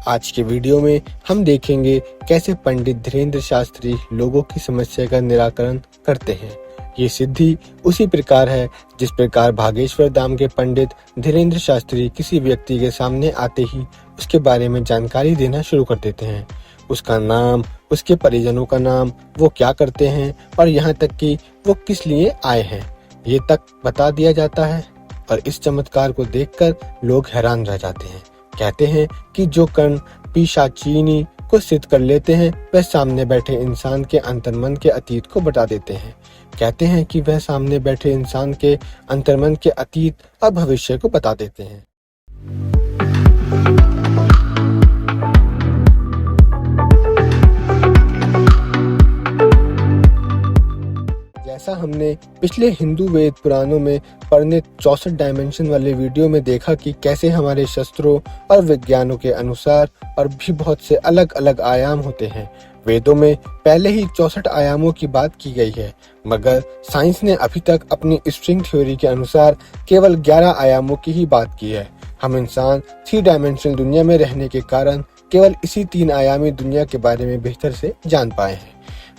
आज के वीडियो में हम देखेंगे कैसे पंडित धीरेन्द्र शास्त्री लोगों की समस्या का निराकरण करते हैं। ये सिद्धि उसी प्रकार है जिस प्रकार भागेश्वर धाम के पंडित धीरेन्द्र शास्त्री किसी व्यक्ति के सामने आते ही उसके बारे में जानकारी देना शुरू कर देते हैं। उसका नाम, उसके परिजनों का नाम, वो क्या करते हैं और यहाँ तक कि वो किस लिए आए हैं, ये तक बता दिया जाता है। और इस चमत्कार को देखकर लोग हैरान रह जाते हैं। कहते हैं कि जो कर्ण पिशाचिनी को सिद्ध कर लेते हैं वह सामने बैठे इंसान के अंतर्मन के अतीत को बता देते हैं। कहते हैं कि वह सामने बैठे इंसान के अंतर्मन के अतीत और भविष्य को बता देते हैं। जैसा हमने पिछले हिंदू वेद पुराणों में वर्णित 64 डायमेंशन वाले वीडियो में देखा कि कैसे हमारे शस्त्रों और विज्ञानों के अनुसार और भी बहुत से अलग अलग आयाम होते हैं। वेदों में पहले ही 64 आयामों की बात की गई है, मगर साइंस ने अभी तक अपनी स्ट्रिंग थ्योरी के अनुसार केवल 11 आयामों की ही बात की है। हम इंसान 3 डायमेंशनल दुनिया में रहने के कारण केवल इसी 3 आयामी दुनिया के बारे में बेहतर से जान पाए हैं।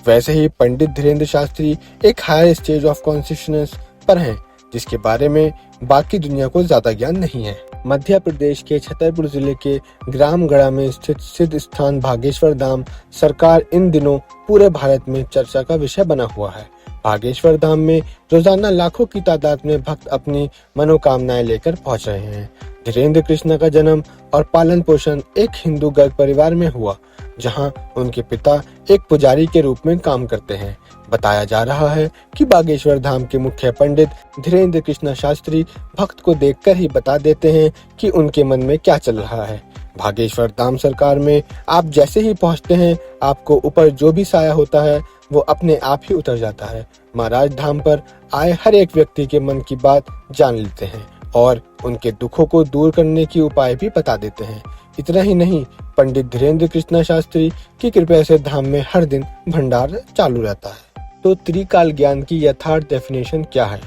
वैसे ही पंडित धीरेन्द्र शास्त्री एक हायर स्टेज ऑफ कॉन्शियसनेस पर हैं, जिसके बारे में बाकी दुनिया को ज्यादा ज्ञान नहीं है। मध्य प्रदेश के छतरपुर जिले के ग्राम गढ़ा में स्थित सिद्ध स्थान भागेश्वर धाम सरकार इन दिनों पूरे भारत में चर्चा का विषय बना हुआ है। भागेश्वर धाम में रोजाना लाखों की तादाद में भक्त अपनी मनोकामनाएं लेकर पहुंच रहे हैं। धीरेन्द्र कृष्ण का जन्म और पालन पोषण एक हिंदू गर्भ परिवार में हुआ, जहां उनके पिता एक पुजारी के रूप में काम करते हैं। बताया जा रहा है कि बागेश्वर धाम के मुख्य पंडित धीरेन्द्र कृष्ण शास्त्री भक्त को देखकर ही बता देते हैं कि उनके मन में क्या चल रहा है। भागेश्वर धाम सरकार में आप जैसे ही पहुंचते हैं, आपको ऊपर जो भी साया होता है वो अपने आप ही उतर जाता है। महाराज धाम पर आए हर एक व्यक्ति के मन की बात जान लेते हैं और उनके दुखों को दूर करने की उपाय भी बता देते हैं। इतना ही नहीं, पंडित धीरेन्द्र कृष्ण शास्त्री की कृपा से धाम में हर दिन भंडार चालू रहता है। तो त्रिकाल ज्ञान की यथार्थ डेफिनेशन क्या है?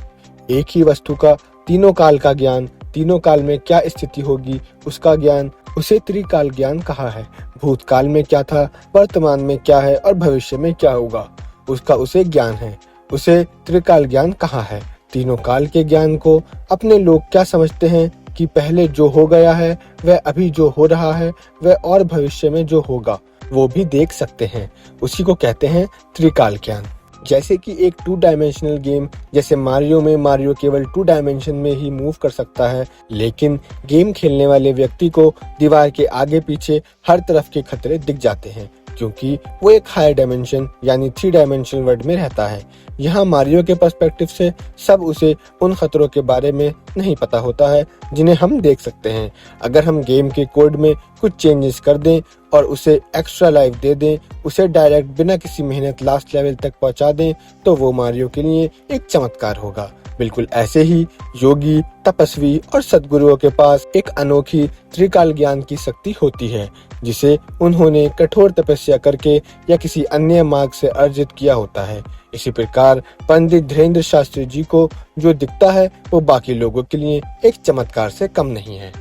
एक ही वस्तु का तीनों काल का ज्ञान, तीनों काल में क्या स्थिति होगी उसका ज्ञान, उसे त्रिकाल ज्ञान कहा है। भूतकाल में क्या था, वर्तमान में क्या है और भविष्य में क्या होगा, उसका उसे ज्ञान है। उसे त्रिकाल ज्ञान कहा है। तीनों काल के ज्ञान को अपने लोग क्या समझते हैं कि पहले जो हो गया है वह अभी जो हो रहा है वह और भविष्य में जो होगा वो भी देख सकते हैं। उसी को कहते हैं त्रिकाल ज्ञान। जैसे कि एक 2 डायमेंशनल गेम जैसे मारियो में मारियो केवल 2 डायमेंशन में ही मूव कर सकता है, लेकिन गेम खेलने वाले व्यक्ति को दीवार के आगे पीछे हर तरफ के खतरे दिख जाते हैं, क्योंकि वो एक हायर डायमेंशन यानी 3 डायमेंशनल वर्ल्ड में रहता है। यहाँ मारियो के पर्सपेक्टिव से सब उसे उन खतरों के बारे में नहीं पता होता है जिन्हें हम देख सकते हैं। अगर हम गेम के कोड में कुछ चेंजेस कर दें और उसे एक्स्ट्रा लाइफ दे दें, उसे डायरेक्ट बिना किसी मेहनत लास्ट लेवल तक पहुंचा दें, तो वो मारियो के लिए एक चमत्कार होगा। बिल्कुल ऐसे ही योगी, तपस्वी और सद्गुरुओं के पास एक अनोखी त्रिकाल ज्ञान की शक्ति होती है, जिसे उन्होंने कठोर तपस्या करके या किसी अन्य मार्ग से अर्जित किया होता है। इसी प्रकार पंडित धीरेन्द्र शास्त्री जी को जो दिखता है वो बाकी लोगों के लिए एक चमत्कार से कम नहीं है।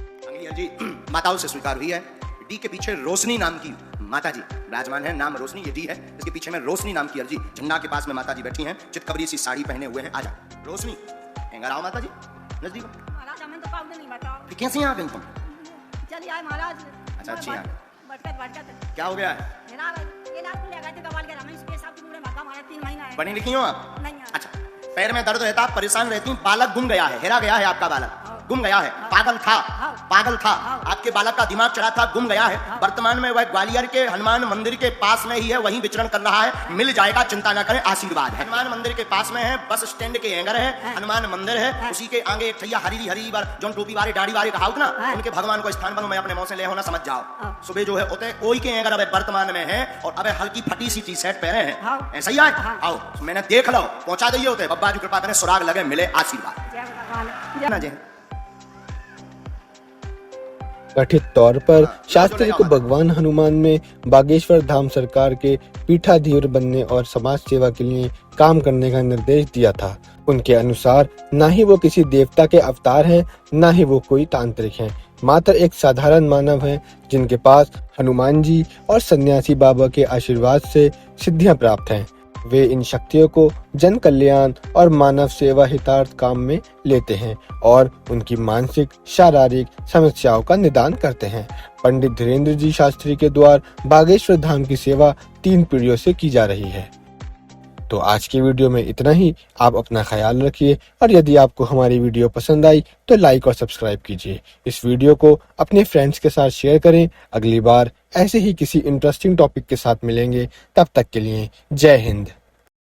जी माताओं से स्वीकार हुई है। डी के पीछे रोशनी नाम की माता जी विराजमान है। नाम रोशनी ये डी है, इसके पीछे में रोशनी नाम की अर्जी झंडा के पास में माता जी बैठी हैं, चितकबरी सी साड़ी पहने हुए हैं। आजा रोशनी, एंगर आओ माता जी नजदीक। महाराज हमें तो पागल नहीं बताओ। फिर कैसे यहाँ आ गई तुम? चलिए आए महाराज। अच्छा अच्छी है। बटकत क्या हो गया है? ये रात को ले गए थे कबाल के रमेश के साथ पूरे माता हमारे 3 महीना है। पढ़ी लिखी हो आप? नहीं। अच्छा, पैर में दर्द रहता, परेशान रहती, बालक गुम गया है, हेरा गया है आपका बालक, गुम गया है, पागल था, आपके बालक का दिमाग चढ़ा था, गुम गया है। वर्तमान में वह ग्वालियर के हनुमान मंदिर के पास में ही है, वहीं विचरण कर रहा है। मिल जाएगा, चिंता न करें, आशीर्वाद है। हनुमान मंदिर के पास में है, बस स्टैंड के एंगर है, हनुमान मंदिर है, उसी के आगे एक ठैया हरी बार जो टोपी वाले दाढ़ी वाले कहा ना, उनके भगवान को स्थान पर मैं अपने मुंह से ले होना समझ जाओ। सुबह जो है होते ओई के एंगर अब वर्तमान में है और अब हल्की फटी सी टी शर्ट पहने हैं। ऐसा ही आए आओ, मैंने देख लो, पहुंचा दिए होते। बब्बा की कृपा करें, सुराग लगे, मिले आशीर्वाद। कथित तौर पर शास्त्री को भगवान हनुमान में बागेश्वर धाम सरकार के पीठाधीश बनने और समाज सेवा के लिए काम करने का निर्देश दिया था। उनके अनुसार न ही वो किसी देवता के अवतार हैं, न ही वो कोई तांत्रिक हैं। मात्र एक साधारण मानव हैं जिनके पास हनुमान जी और सन्यासी बाबा के आशीर्वाद से सिद्धियां प्राप्त हैं। वे इन शक्तियों को जन कल्याण और मानव सेवा हितार्थ काम में लेते हैं और उनकी मानसिक शारीरिक समस्याओं का निदान करते हैं। पंडित धीरेन्द्र जी शास्त्री के द्वारा बागेश्वर धाम की सेवा 3 पीढ़ियों से की जा रही है। तो आज की वीडियो में इतना ही। आप अपना ख्याल रखिए और यदि आपको हमारी वीडियो पसंद आई तो लाइक और सब्सक्राइब कीजिए। इस वीडियो को अपने फ्रेंड्स के साथ शेयर करें। अगली बार ऐसे ही किसी इंटरेस्टिंग टॉपिक के साथ मिलेंगे। तब तक के लिए जय हिंद।